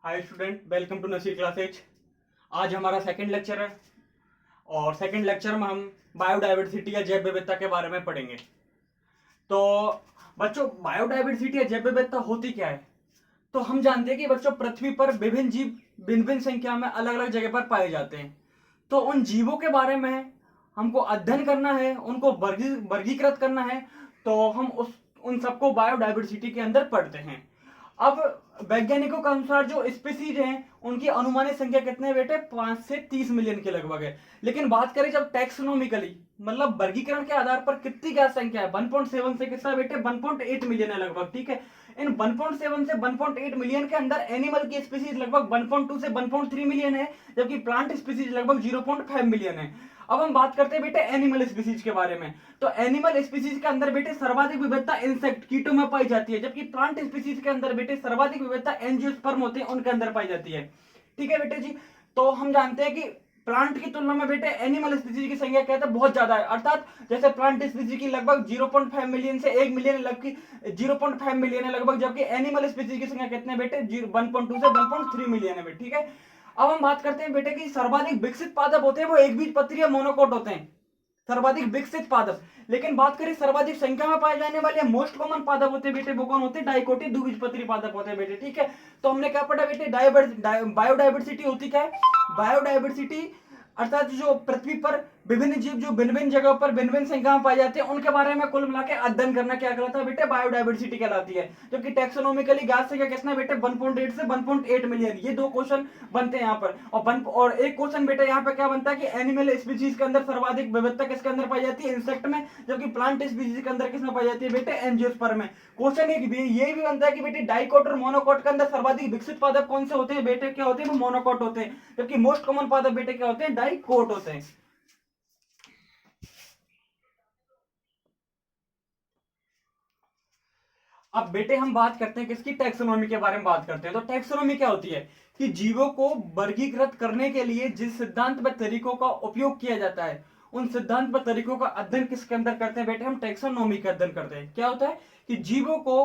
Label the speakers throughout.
Speaker 1: Hi student, welcome to Naseer classes. आज हमारा second lecture है और सेकंड लेक्चर में हम बायोडाइवर्सिटी या जैव विविधता के बारे में पढ़ेंगे। तो बच्चों, बायोडाइवर्सिटी या जैव विविधता होती क्या है? तो हम जानते हैं कि बच्चों, पृथ्वी पर विभिन्न जीव भिन्न भिन्न संख्या में अलग अलग जगह पर पाए जाते हैं। तो उन जीवों के बारे में हमको अध्ययन करना है, उनको वर्गीकृत करना है। तो हम उन सबको बायोडाइवर्सिटी के अंदर पढ़ते हैं। अब वैज्ञानिकों के अनुसार जो स्पीसीज हैं उनकी अनुमानित संख्या कितने बेटे 5 से 30 मिलियन के लगभग है। लेकिन बात करें जब टैक्सोनॉमिकली, मतलब वर्गीकरण के आधार पर कितनी क्या संख्या है, 1.7 से कितना बेटे 1.8 मिलियन है लगभग। ठीक है, इन 1.7 से 1.8 मिलियन के अंदर एनिमल की स्पीसीज लगभग 1.2 से 1.3 मिलियन है, जबकि प्लांट स्पीसीज लगभग 0.5 मिलियन है। अब हम बात करते हैं बेटे एनिमल स्पीसीज के बारे में। तो एनिमल स्पीसीज के अंदर बेटे सर्वाधिक विविधता इंसेक्ट कीटों में पाई जाती है, जबकि प्लांट स्पीसीज के अंदर बेटे सर्वाधिक विविधता एंजियोस्पर्म होते हैं उनके अंदर पाई जाती है। ठीक है बेटे जी। तो हम जानते हैं कि प्लांट की तुलना में बेटे एनिमल स्पीसीज की संख्या कहते हैं बहुत ज्यादा है। अर्थात जैसे प्लांट स्पीसीज की लगभग 0.5 मिलियन से 1 मिलियन, लगभग 0.5 मिलियन है लगभग, जबकि एनिमल स्पीसीज की संख्या कितने बेटे 1.2 से 1.3 मिलियन है बेटे। ठीक है, अब हम बात करते हैं बेटे कि सर्वाधिक विकसित पादप होते हैं वो एक बीज पत्री या मोनोकोट होते हैं, सर्वाधिक विकसित पादप। लेकिन बात करें सर्वाधिक संख्या में पाए जाने वाले मोस्ट कॉमन पादप होते हैं बेटे, वो कौन होते हैं? डाइकोटी द्विबीजपत्री पादप होते हैं बेटे। ठीक है, तो हमने क्या पढ़ा बेटे? बायोडाइवर्सिटी होती क्या है? बायोडाइवर्सिटी अर्थात जो पृथ्वी पर विभिन्न जीव जो भिन्न भिन्न जगहों पर भिन्न भिन्न संख्या में पाए जाते हैं उनके बारे में कुल मिलाकर अध्ययन करना क्या कहलाता है बेटे? बायोडाइवर्सिटी कहलाती है। जबकि टैक्सोनॉमिकली ज्ञात संख्या कितना बेटे 1.8 से 1.8 मिलियन। ये दो क्वेश्चन बनते हैं यहाँ पर। और एक क्वेश्चन बेटे यहाँ पे क्या बनता है कि एनिमल स्पीसीज के अंदर सर्वाधिक विविधता किसके अंदर पाई जाती है? इंसेक्ट में। जबकि प्लांट स्पीसीज के अंदर किसमें पाई जाती है बेटे? एंजियोस्पर्म में। क्वेश्चन एक भी ये भी बनता है कि बेटे डाइकोट और मोनोकोट के अंदर सर्वाधिक विकसित पादप कौन से होते हैं बेटे? क्या होते हैं? वो मोनोकोट होते हैं। जबकि मोस्ट कॉमन पादप बेटे क्या होते हैं? डाइकोट होते हैं। अब बेटे हम बात करते हैं किसकी? टैक्सोनॉमी के बारे में बात करते हैं। तो टैक्सोनॉमी क्या होती है कि जीवों को वर्गीकृत करने के लिए जिस सिद्धांत व तरीकों का उपयोग किया जाता है उन सिद्धांत व तरीकों का अध्ययन किसके अंदर करते हैं बेटे? हम टैक्सोनॉमी का अध्ययन करते हैं। क्या होता है कि जीवों को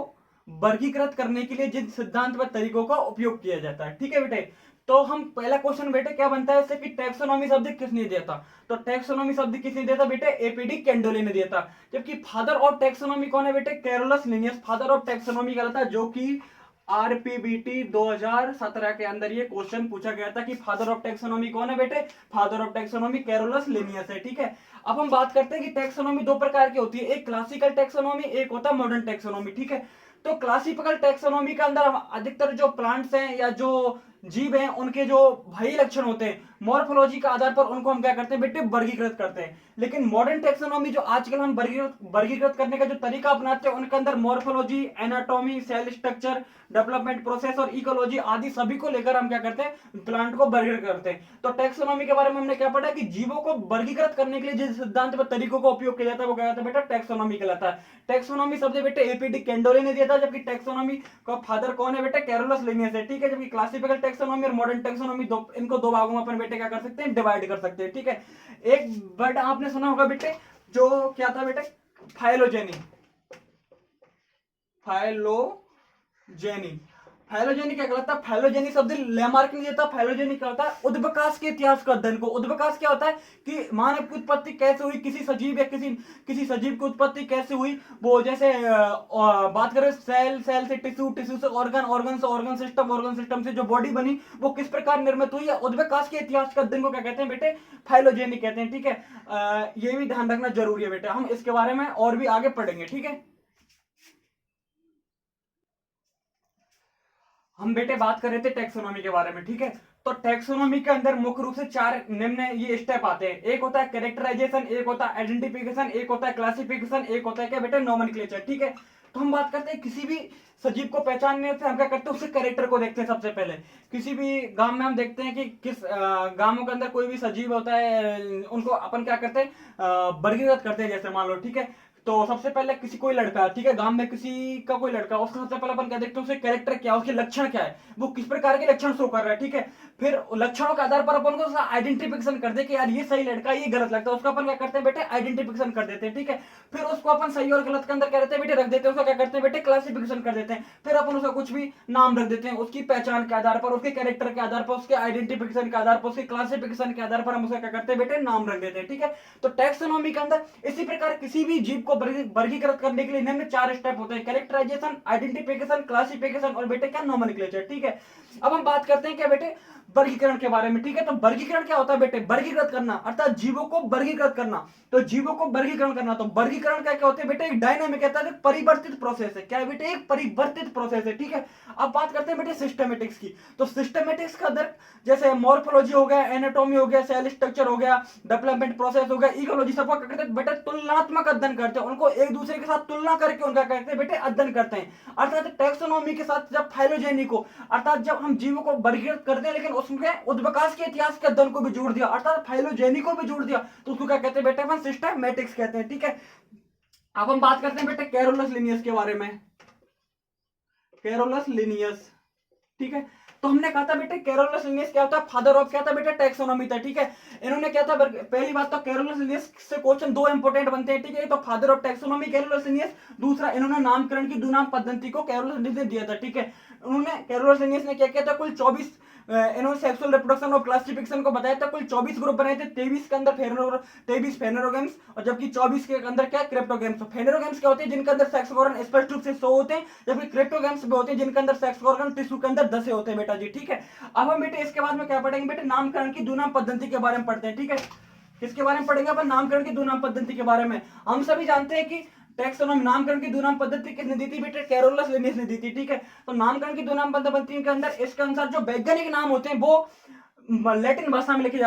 Speaker 1: वर्गीकृत करने के लिए जिन सिद्धांत व तरीकों का उपयोग किया जाता है। ठीक है बेटे, तो हम पहला क्वेश्चन बेटे क्या बनता है इससे कि टैक्सोनॉमी शब्द किसने दिया था? तो टैक्सोनॉमी शब्द किसने दिया था बेटे? एपीडी कैंडोली ने दिया था। जबकि फादर ऑफ टैक्सोनॉमी कौन है बेटे? Carolus Linnaeus father of taxonomy कहलाता है, जो कि आरपीबीटी 2017 के अंदर ये क्वेश्चन पूछा गया था कि फादर ऑफ टैक्सोनॉमी कौन है बेटे? Father of taxonomy Carolus Linnaeus है। ठीक है, अब हम बात करते हैं कि टैक्सोनॉमी दो प्रकार की होती है, एक क्लासिकल टैक्सोनॉमी, एक होता है मॉडर्न टैक्सोनॉमी। ठीक है, तो क्लासिकल टैक्सोनॉमी के अंदर अधिकतर जो प्लांट्स हैं या जो जीव हैं उनके जो भाई लक्षण होते हैं मॉर्फोलॉजी के आधार पर उनको हम क्या करते हैं बेटे? वर्गीकृत करते हैं। लेकिन मॉडर्न टैक्सोनॉमी जो आजकल हम वर्गीकृत करने का जो तरीका अपनाते हैं उनके अंदर morphology, anatomy, cell structure, development process और इकोलॉजी आदि सभी को लेकर हम क्या करते हैं? प्लांट को वर्गीकृत करते हैं। तो टैक्सोनॉमी के बारे में हमने क्या पढ़ा कि जीवों को वर्गीकृत करने के लिए जिस सिद्धांत व तरीकों का उपयोग किया जाता है वो क्या कहता है बेटा? टैक्सोनॉमी कहलाता है। टैक्सोनॉमी शब्द बेटे एपीडी कैंडोली ने दिया था, जबकि टैक्सोनॉमी का फादर कौन है बेटे? कैरोलस लिनियस है। ठीक है, जबकि क्लासिकल टैक्सोनॉमी और मॉडर्न टैक्सोनॉमी इनको दो भागों में अपन बेटे क्या कर सकते हैं? डिवाइड कर सकते हैं। ठीक है, एक वर्ड आपने सुना होगा बेटे, जो क्या था बेटे? फाइलोजेनी। फाइलोजेनी फाइलोजेनी क्या कहलाता है? फाइलोजेनी शब्द लैमार्क ने दिया था। फाइलोजेनी क्या होता है? उद्भवकाश के इतिहास का अध्ययन को। उद्भवकाश क्या होता है कि मानव की उत्पत्ति कैसे हुई, किसी सजीव या किसी सजीव की उत्पत्ति कैसे हुई। वो जैसे बात करें सेल से टिश्यू, टिश्यू से ऑर्गन से ऑर्गन सिस्टम से जो बॉडी बनी वो किस प्रकार निर्मित हुई है, उद्भवकाश के इतिहास का अध्ययन को क्या कहते हैं बेटे? फाइलोजेनी कहते हैं। ठीक है, ये भी ध्यान रखना जरूरी है बेटे, हम इसके बारे में और भी आगे पढ़ेंगे। ठीक है, हम बेटे बात कर रहे थे टैक्सोनॉमी के बारे में। ठीक है, तो टैक्सोनॉमी के अंदर मुख्य रूप से चार निम्न ये स्टेप आते हैं। एक होता है कैरेक्टराइजेशन, एक होता है आइडेंटिफिकेशन, एक होता है क्लासिफिकेशन, एक होता है क्या बेटे? नोमेनक्लेचर। ठीक है, तो हम बात करते हैं किसी भी सजीव को पहचानने से हम क्या करते हैं? उसके कैरेक्टर को देखते हैं सबसे पहले। किसी भी गांव में हम देखते हैं कि किस गांवों के अंदर कोई भी सजीव होता है उनको अपन क्या करते हैं? वर्गीकृत करते हैं। जैसे मान लो, ठीक है, तो सबसे पहले किसी कोई लड़का, ठीक है, गांव में किसी का कोई लड़का, उसका सबसे पहले अपन क्या देखते हैं, उसके कैरेक्टर क्या है, उसके लक्षण क्या है, वो किस प्रकार के लक्षण शो कर रहा है, ठीक है। फिर लक्षणों के आधार पर अपन को उसका आइडेंटिफिकेशन कर दे कि यार ये सही लड़का, ये गलत लगता है, उसका अपन क्या करते हैं बेटे, आइडेंटिफिकेशन कर देते हैं, ठीक है। फिर उसको अपन सही और गलत के अंदर क्या रहते हैं बेटे, रख देते हैं, उसका क्या करते हैं बेटे, क्लासिफिकेशन कर देते हैं। फिर अपन उसका कुछ भी नाम रख देते हैं, उसकी पहचान के आधार पर, उसके कैरेक्टर के आधार पर, उसके आइडेंटिफिकेशन के आधार पर, उसके क्लासिफिकेशन के आधार पर हम उसका क्या करते हैं बेटे, नाम रख देते हैं, ठीक है। तो टैक्सोनॉमी के अंदर इसी प्रकार किसी भी जीव को वर्गीकृत करने के लिए निम्न 4 स्टेप होते हैं, कैरेक्टराइजेशन, आइडेंटिफिकेशन, क्लासिफिकेशन और बेटे क्या, नोमेनक्लेचर, ठीक है। अब हम बात करते हैं क्या बेटे, वर्गीकरण के बारे में, ठीक है। तो वर्गीकरण क्या होता है बेटे, वर्गीकृत करना, अर्थात जीवों को वर्गीकृत करना। तो जीवों को वर्गीकरण करना, तो वर्गीकरण क्या क्या होते हैं बेटे, एक डायनामिक कहता है, परिवर्तित प्रोसेस है, क्या है बेटे, एक परिवर्तित प्रोसेस है, ठीक है। अब बात करते हैं बेटे सिस्टमेटिक्स की। तो सिस्टमेटिक्स का अंदर जैसे मॉर्फोलॉजी हो गया, एनाटॉमी हो गया, सेल स्ट्रक्चर हो गया, डेवलपमेंट प्रोसेस हो गया, इकोलॉजी, सबका क्या करते हैं बेटे, तुलनात्मक अध्ययन करते हैं, उनको एक दूसरे के साथ तुलना करके उनका कहते हैं बेटे, अध्ययन करते हैं। अर्थात टैक्सोनॉमी के साथ जब फाइलोजेनी को, अर्थात जब हम जीवों को वर्गीकृत करते हैं लेकिन उसमें उद्विकास के इतिहास के अध्ययन को भी जोड़ दिया, अर्थात फाइलोजेनी को भी जोड़ दिया, तो उसको क्या कहते हैं बेटे, अपन सिस्टमैटिक्स कहते हैं, ठीक है। अब हम बात करते हैं बेटे कैरोलस लिनियस के बारे में, कैरोलस लिनियस, ठीक है। तो हमने कहा था बेटे कैरोलस लिनियस क्या होता है, फादर ऑफ क्या था बेटे, टैक्सोनॉमी था, ठीक है। इन्होंने क्या था, पहली बात तो कैरोलस लिनियस से क्वेश्चन 2 इंपॉर्टेंट बनते हैं, ठीक है। तो father of taxonomy Carolus Linnaeus, दूसरा इन्होंने नामकरण की दुनाम पद्धति को कैरोलस लिनियस ने दिया था, ठीक है। उन्होंने कैरोलस लिनियस ने क्या किया था, कुल 24 इन्होंने सेक्सुअल रिप्रोडक्शन और क्लासिफिकेशन को बताया था, कुल 24 ग्रुप बनाए थे, 23 के अंदर 23 फेनोरोगेम्स और जबकि 24 के अंदर क्या, क्रिप्टोगेम्स। फेनोरोगेम्स क्या होते हैं, जिनके अंदर सेक्स ऑर्गन स्पष्ट रूप से 100 होते हैं, जबकि क्रिप्टोगेम्स भी होते हैं जिनके अंदर सेक्स ऑर्गन टिश्यू के अंदर 10 होते हैं बेटा जी, ठीक है। अब हम बेटे इसके बाद में क्या पढ़ेंगे बेटे, नामकरण की दुनाम पद्धति के बारे में पढ़ते हैं, ठीक है। किसके बारे में पढ़ेंगे अपन, नामकरण की दुनाम पद्धति के बारे में। हम सभी जानते हैं कि टैक्सोनॉमी, नामकरण की दुनाम पद्धति किसने दी थी बेटे, कैरोलस लिनियस ने दी थी, ठीक है। तो नामकरण की दुनाम पद्धति के अंदर इसके अनुसार जो वैज्ञानिक नाम होते हैं वो लैटिन भाषा में लिखे जाते हैं।